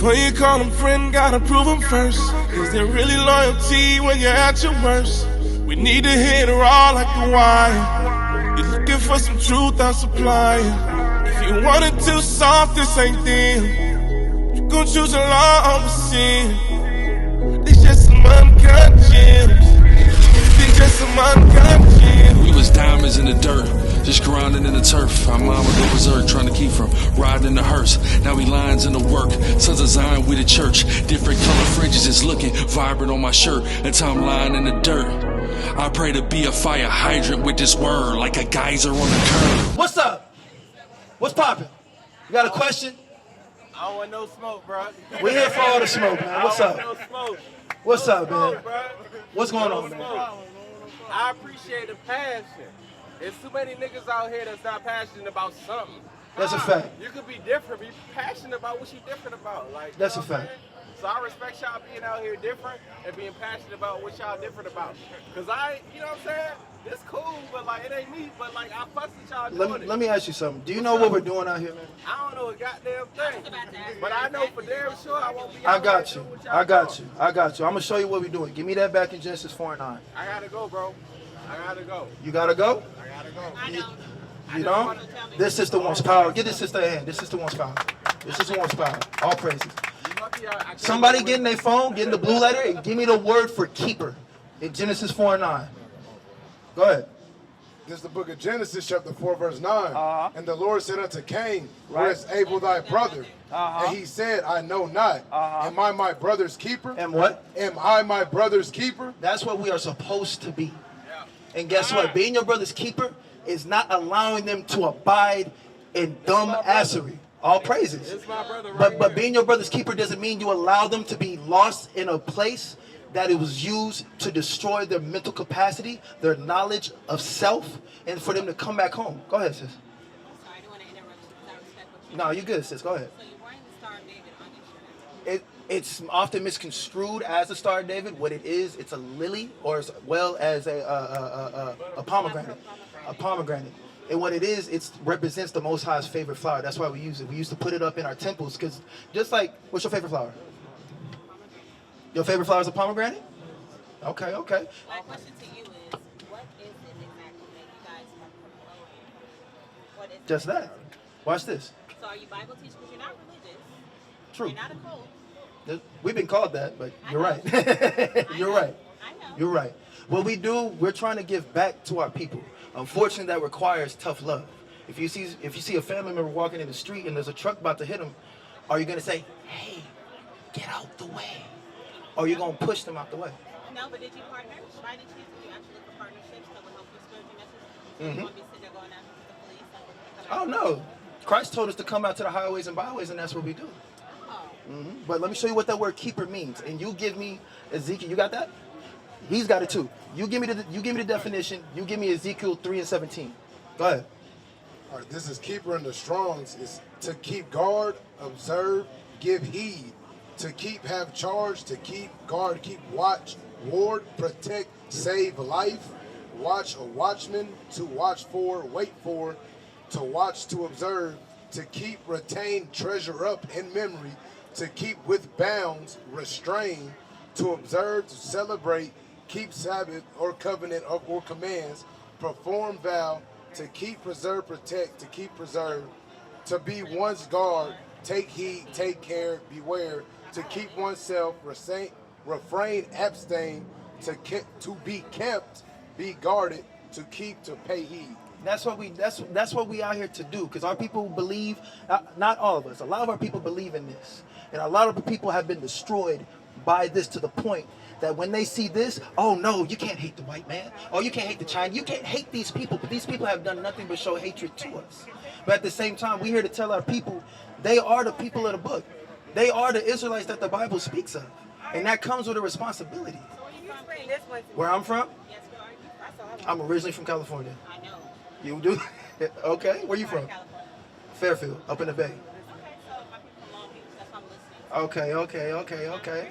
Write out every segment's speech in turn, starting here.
Before you call them friend, gotta prove them first. Is there really loyalty when you're at your worst? We need to hit her all like the wire. You're looking for some truth, I'll supply it. If you want it too soft, this ain't them. You gon' choose a law over sin. They just some uncut gems. They just some uncut gems. We was diamonds in the dirt, just grounding in the turf. Our mama go berserk, trying to keep from riding in the hearse. Now we lines in the work, sons of Zion, we the church. Different color fringes is looking vibrant on my shirt. Until I'm lying in the dirt, I pray to be a fire hydrant with this word, like a geyser on the curb. What's up? What's poppin'? You got a question? I don't want no smoke, bro. We're here for all the smoke, man. What's up? No smoke. What's up, man? Smoke, bro. What's going No on, man? smoke. I appreciate the passion. There's too many niggas out here that's not passionate about something. That's a fact. You could be different, be passionate about what you different about. Like, That's you a know what I'm fact. saying? So I respect y'all being out here different and being passionate about what y'all different about. Cause you know what I'm saying? It's cool, but like it ain't me. But like I fuss with y'all doing it. Let me ask you something. Do you know what we're doing out here, man? I don't know a goddamn thing. But I know for damn sure I won't be I out got here you. doing what y'all I got doing. you. I got you. I'm gonna show you what we're doing. Give me that back in Genesis 4:9. I gotta go, bro. I gotta go. You gotta go? I gotta go. I don't. You don't? This sister wants power. Get this sister a hand. This sister wants power. This sister wants power. All praises. You lucky I can't Somebody go get in their phone, get in the blue letter, and give me the word for keeper in Genesis 4:9. Go ahead. This is the book of Genesis, chapter 4, verse 9. And the Lord said unto Cain, where is Right. Abel thy brother? And he said, I know not. Am I my brother's keeper? And what? Am I my brother's keeper? That's what we are supposed to be. And guess what? Being your brother's keeper is not allowing them to abide in dumb assery. All praises. It's my brother right But here. being your brother's keeper doesn't mean you allow them to be lost in a place that it was used to destroy their mental capacity, their knowledge of self, and for them to come back home. Go ahead, sis. Sorry, I don't want to interrupt you because I respect what you No, you good, sis. Go ahead. So you're wearing the Star of David on your shirt. It's often misconstrued as the Star of David. What it is, it's a lily, or as well as a pomegranate. A pomegranate. And what it is, it represents the Most High's favorite flower. That's why we use it. We used to put it up in our temples because just like, what's your favorite flower? Your favorite flower is a pomegranate? Okay, okay. My question to you is, what is it exactly that you guys are promoting? What is it? Just that. Watch this. So are you Bible teachers? Because you're not religious. True. You're not a cult. We've been called that, but you're right. You're right. I know. You're right. What we do, we're trying to give back to our people. Unfortunately, that requires tough love. If you see a family member walking in the street and there's a truck about to hit them, are you going to say, hey, get out the way? Or are you going to push them out the way? No, but did you partner? Why did you actually look for partnerships that would help you spread your message? You want me to sit there going after the police? Oh, no. Christ told us to come out to the highways and byways, and that's what we do. Oh. But let me show you what that word keeper means. And you give me Ezekiel. You got that? He's got it too. You give me the definition. You give me Ezekiel 3:17. Go ahead. All right, this is keeper in the Strongs. Is to keep guard, observe, give heed. To keep, have charge, to keep guard, keep watch, ward, protect, save life. Watch, a watchman, to watch for, wait for, to watch, to observe, to keep, retain, treasure up in memory, to keep with bounds, restrain, to observe, to celebrate, keep Sabbath or covenant or commands, perform vow, to keep, preserve, protect, to keep, preserve, to be one's guard, take heed, take care, beware, to keep oneself, refrain, abstain, to be kept, be guarded, to keep, to pay heed. That's what we out here to do, because our people believe, not all of us, a lot of our people believe in this. And a lot of the people have been destroyed by this to the point that when they see this, oh no, you can't hate the white man. Oh, you can't hate the Chinese. You can't hate these people, but these people have done nothing but show hatred to us. But at the same time, we're here to tell our people, they are the people of the book. They are the Israelites that the Bible speaks of. And that comes with a responsibility. Where I'm from? Yes, where are you from? I'm originally from California. I know. You do? Okay, where you from? California. Fairfield, up in the Bay. Okay, so my people from Long Beach. That's why I'm listening. Okay.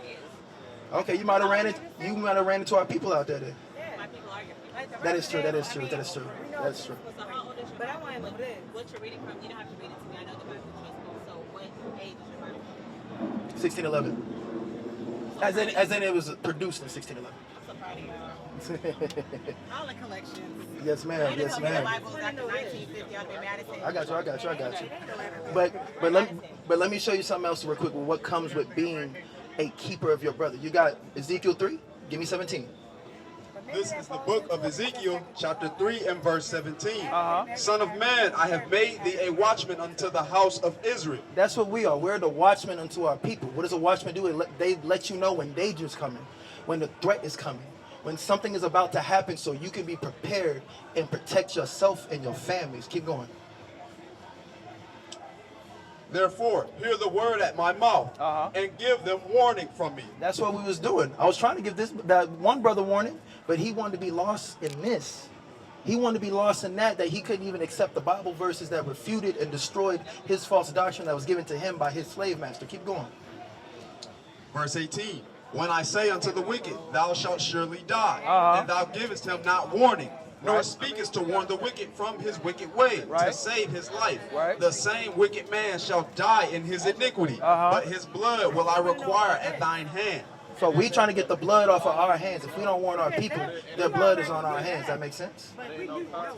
Okay, you might have ran into our people out there then. My people are your people. That is true. That's true. So how old is your But I want to know this. What you're reading from, you don't have to read it to me. I know the Bible is truthful. So what age is your Bible? 1611. As in it was produced in 1611. All the collections. Yes, ma'am. I Yes, didn't know the ma'am. Bible was after 1950. I've been mad as hell. I got you. But let me show you something else real quick. What comes with being a keeper of your brother? You got Ezekiel 3. Give me 17. This is the book of Ezekiel, chapter 3 and verse 17. Son of man, I have made thee a watchman unto the house of Israel. That's what we are. We're the watchmen unto our people. What does a watchman do? They let you know when danger's coming, when the threat is coming, when something is about to happen, so you can be prepared and protect yourself and your families. Keep going. Therefore, hear the word at my mouth, and give them warning from me. That's what we was doing. I was trying to give that one brother warning, but he wanted to be lost in this. He wanted to be lost in that he couldn't even accept the Bible verses that refuted and destroyed his false doctrine that was given to him by his slave master. Keep going. Verse 18. When I say unto the wicked, thou shalt surely die, and thou givest him not warning, nor speakest to warn the wicked from his wicked way, to save his life. The same wicked man shall die in his iniquity, but his blood will I require at thine hand. So we trying to get the blood off of our hands. If we don't warn our people, their blood is on our hands. That makes sense?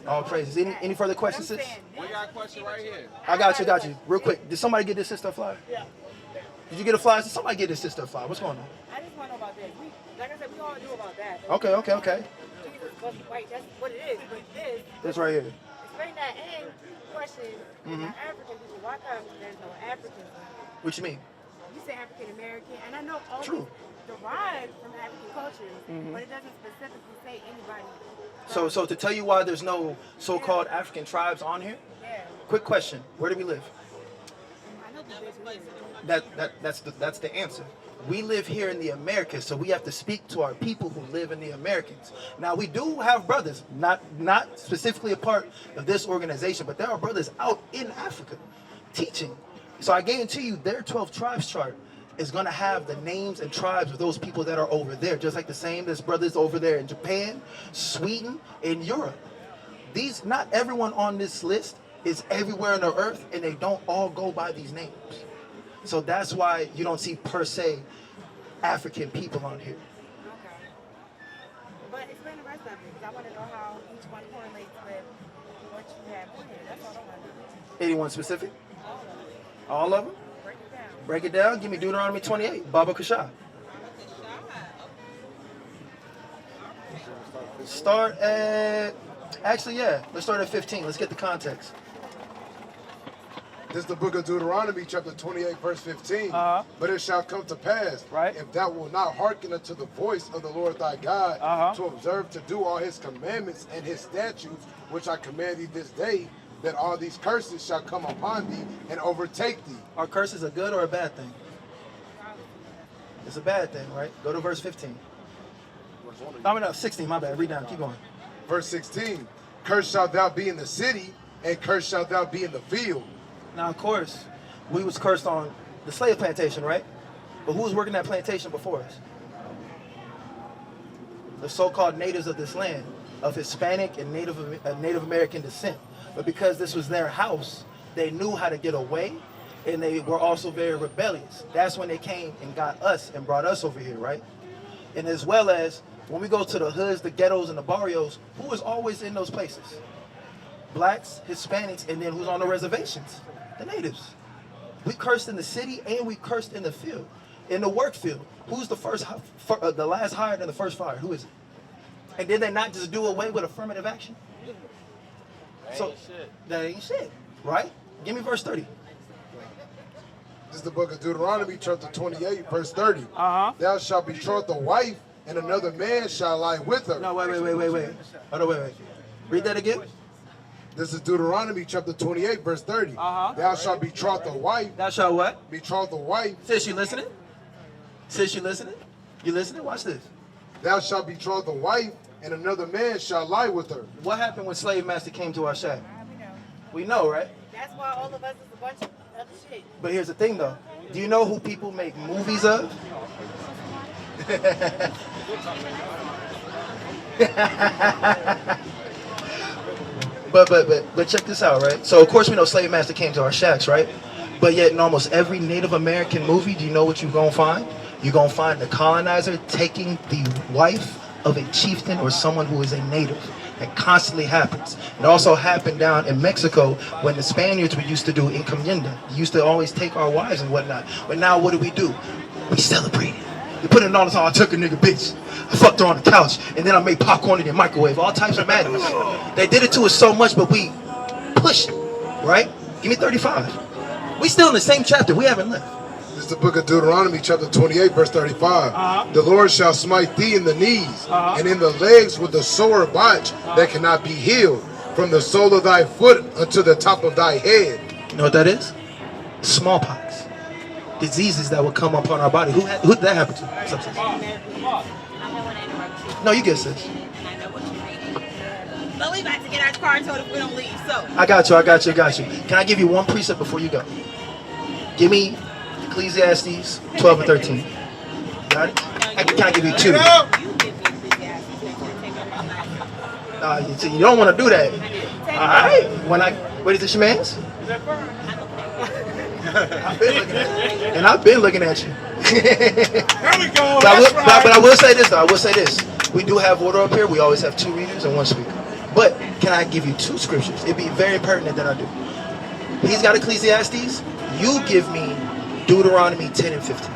All praises. Any further questions, sis? We got a question right here. I got you. Real quick. Did somebody get this sister a flyer? Yeah. Did you get a flyer? Did somebody get this sister a flyer? What's going on? I just want to know about this. Like I said, we all knew about that. Okay. Jesus wasn't white. That's what it is. But This right here. explain that and question African people. Why come there's no Africans? What you mean? You say African American, and I know all True. these derive from African cultures, but it doesn't specifically say anybody. So to tell you why there's no so-called African tribes on here, Yeah. quick question. Where do we live? I know the big reason. That's the answer. We live here in the Americas, so we have to speak to our people who live in the Americas. Now we do have brothers, not specifically a part of this organization, but there are brothers out in Africa teaching. So I guarantee you their 12 tribes chart is going to have the names and tribes of those people that are over there, just like the same as brothers over there in Japan, Sweden, and Europe. Not everyone on this list is everywhere on the earth, and they don't all go by these names. So that's why you don't see per se African people on here. Okay. But explain the rest of it, because I want to know how each one correlates with what you have on here. That's all I want to know. Anyone specific? All of them. All of them? Break it down. Give me Deuteronomy 28. Baba Kasha. Start at... Actually, yeah. Let's start at 15. Let's get the context. This is the book of Deuteronomy, chapter 28, verse 15. But it shall come to pass, if thou wilt not hearken unto the voice of the Lord thy God, to observe to do all his commandments and his statutes, which I command thee this day, that all these curses shall come upon thee and overtake thee. Are curses a good or a bad thing? It's a bad thing, right? Go to verse 15. I mean, no, 16, my bad. Read down. Keep going. Verse 16. Cursed shalt thou be in the city, and cursed shalt thou be in the field. Now, of course, we was cursed on the slave plantation, right? But who was working that plantation before us? The so-called natives of this land, of Hispanic and Native American descent. But because this was their house, they knew how to get away, and they were also very rebellious. That's when they came and got us and brought us over here, right? And as well as when we go to the hoods, the ghettos, and the barrios, who is always in those places? Blacks, Hispanics, and then who's on the reservations? The natives. We cursed in the city and we cursed in the field, in the work field. Who's the last hired and the first fired? Who is it? And did they not just do away with affirmative action? That ain't shit, right? Give me verse 30. This is the book of Deuteronomy, chapter 28, verse 30. Thou shalt betroth a wife, and another man shall lie with her. No, wait. Hold on, wait. Read that again. This is Deuteronomy, chapter 28, verse 30. Thou shalt betroth a wife. Thou shalt what? Betroth a wife. Sis, you listening? You listening? Watch this. Thou shalt betroth a wife, and another man shall lie with her. What happened when slave master came to our shack? We know. We know, right? That's why all of us is a bunch of other shit. But here's the thing, though. Do you know who people make movies of? But check this out, right? So of course we know slave master came to our shacks, right? But yet in almost every Native American movie, do you know what you're going to find? You're going to find the colonizer taking the wife of a chieftain or someone who is a native. It constantly happens. It also happened down in Mexico when the Spaniards we used to do encomienda. They used to always take our wives and whatnot. But now what do? We celebrate it. You put it all the time. I took a nigga bitch. I fucked her on the couch, and then I made popcorn in the microwave. All types of madness. They did it to us so much, but we push it, right? Give me 35. We still in the same chapter. We haven't left. This is the book of Deuteronomy, chapter 28, verse 35. The Lord shall smite thee in the knees and in the legs with a sore botch that cannot be healed, from the sole of thy foot unto the top of thy head. You know what that is? Smallpox. Diseases that will come upon our body. Who did that happen to? No, you get sis. But we about to get our car towed if we don't leave, so. I got you. Can I give you one precept before you go? Give me Ecclesiastes 12 and 13. Got it? Can I give you 2? You give me Ecclesiastes. You don't want to do that. Alright. What is this, your man's? I've been looking at you. There we go. But I will say this though. We do have order up here. We always have 2 readers and 1 speaker. But can I give you 2 scriptures? It'd be very pertinent that I do. He's got Ecclesiastes. You give me Deuteronomy 10 and 15.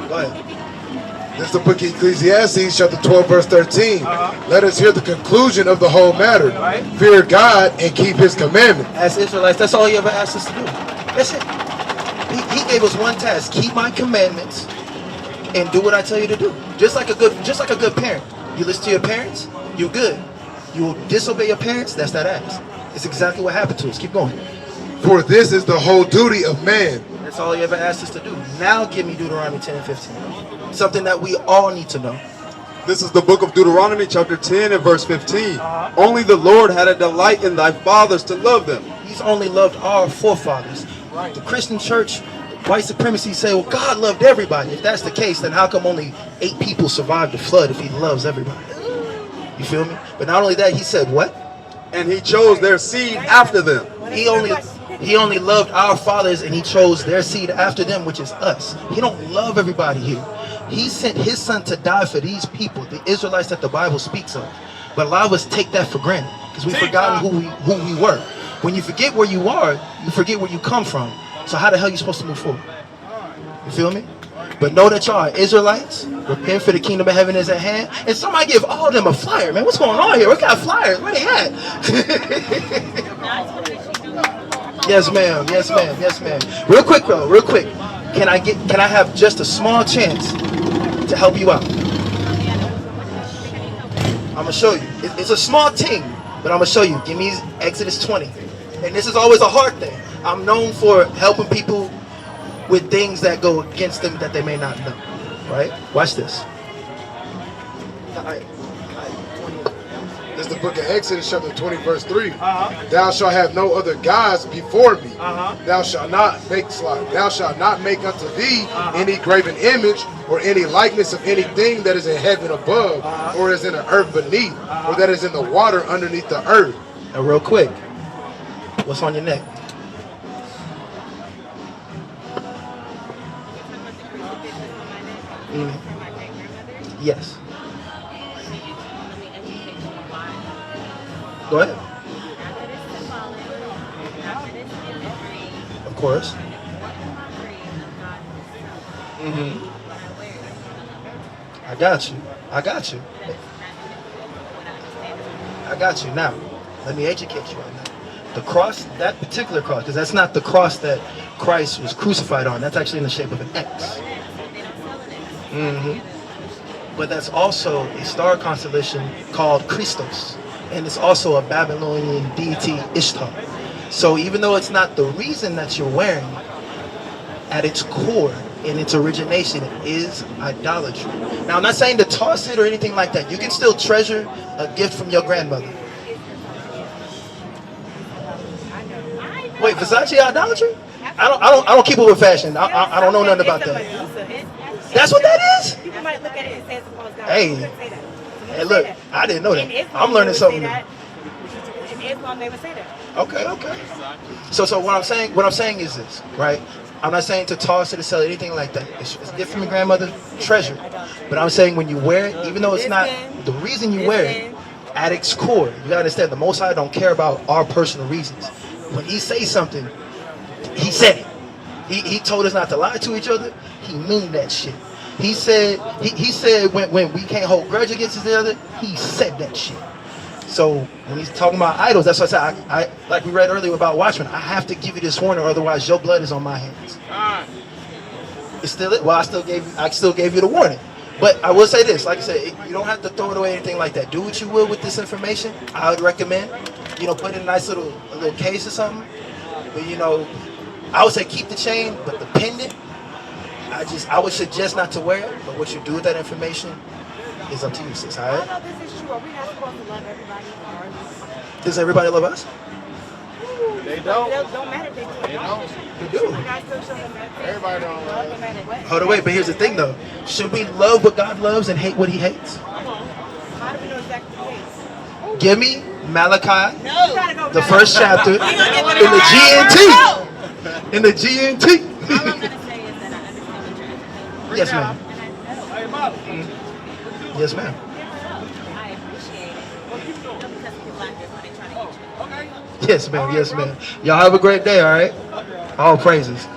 Go ahead. This is the book of Ecclesiastes, chapter 12, verse 13. Let us hear the conclusion of the whole matter. Fear God and keep his commandment. As Israelites, that's all he ever asked us to do. That's it. He gave us one task: keep my commandments and do what I tell you to do. Just like a good parent. You listen to your parents, you're good. You disobey your parents, that's that ass. It's exactly what happened to us. Keep going. For this is the whole duty of man. That's all he ever asked us to do. Now give me Deuteronomy 10 and 15. Something that we all need to know. This is the book of Deuteronomy, chapter 10 and verse 15. Only the Lord had a delight in thy fathers to love them. He's only loved our forefathers. The Christian church, white supremacy say, well, God loved everybody. If that's the case, then how come only 8 people survived the flood if he loves everybody? You feel me? But not only that, he said what? And he chose their seed after them. He only loved our fathers, and he chose their seed after them, which is us. He don't love everybody here. He sent his son to die for these people, the Israelites that the Bible speaks of. But a lot of us take that for granted because we've forgotten who we were. When you forget where you are, you forget where you come from. So how the hell are you supposed to move forward? You feel me? But know that y'all are Israelites. Repent, for the kingdom of heaven is at hand. And somebody give all of them a flyer, man. What's going on here? We got flyers. Where they at? Yes, ma'am. Real quick. Can I have just a small chance to help you out? I'm gonna show you. It's a small thing, but I'm gonna show you. Give me Exodus 20. And this is always a hard thing. I'm known for helping people with things that go against them that they may not know. Right? Watch this. This is the book of Exodus, chapter 20, verse 3. Thou shalt have no other gods before me. Thou shalt not make unto thee any graven image or any likeness of anything that is in heaven above, or is in the earth beneath, or that is in the water underneath the earth. Now, real quick, what's on your neck? Yes. Go ahead. Of course. I got you. Now, let me educate you on that. The cross, that particular cross, because that's not the cross that Christ was crucified on. That's actually in the shape of an X. But that's also a star constellation called Christos. And it's also a Babylonian deity, Ishtar. So even though it's not the reason that you're wearing it, at its core, in its origination, it is idolatry. Now, I'm not saying to toss it or anything like that. You can still treasure a gift from your grandmother. Wait, Versace idolatry? I don't keep up with fashion. I don't know nothing about that. That's what that is? People might look at it and say it's Hey, look, I didn't know that. I'm learning something new. In based on they would say that. Okay, okay. So what I'm saying is this, right? I'm not saying to toss it or sell it, anything like that. It's gift from your grandmother, treasure. But I'm saying when you wear it, even though it's not the reason you wear it, at its core, you gotta understand the Most High don't care about our personal reasons. When He says something, He said it. He told us not to lie to each other. He mean that shit. He said when we can't hold grudge against each other, He said that shit. So when He's talking about idols, that's what I said. I like we read earlier about Watchmen. I have to give you this warning, or otherwise your blood is on my hands. It's still it. Well, I still gave you the warning. But I will say this, like I said, you don't have to throw it away, anything like that. Do what you will with this information. I would recommend, put it in a nice little case or something. But I would say keep the chain, but the pendant, I would suggest not to wear it. But what you do with that information is up to you, sis. All right? I know this is true. Are we not supposed to love everybody? Does everybody love us? They don't. It don't matter if they do it. They don't. We do. You guys still show them that Everybody don't love no us. matter what. Hold on, wait. But here's the thing, though. Should we love what God loves and hate what He hates? How do we know exactly the case? Give me Malachi, You gotta go. the first chapter, in the GNT. In the GNT. All I'm gonna say is that I understand what you're Yes, ma'am. and I know. Hey, Mom. Yes, ma'am. I appreciate it. Because people out here when they trying to get you. Okay. Yes, ma'am. Yes, ma'am. Y'all have a great day, all right? All praises.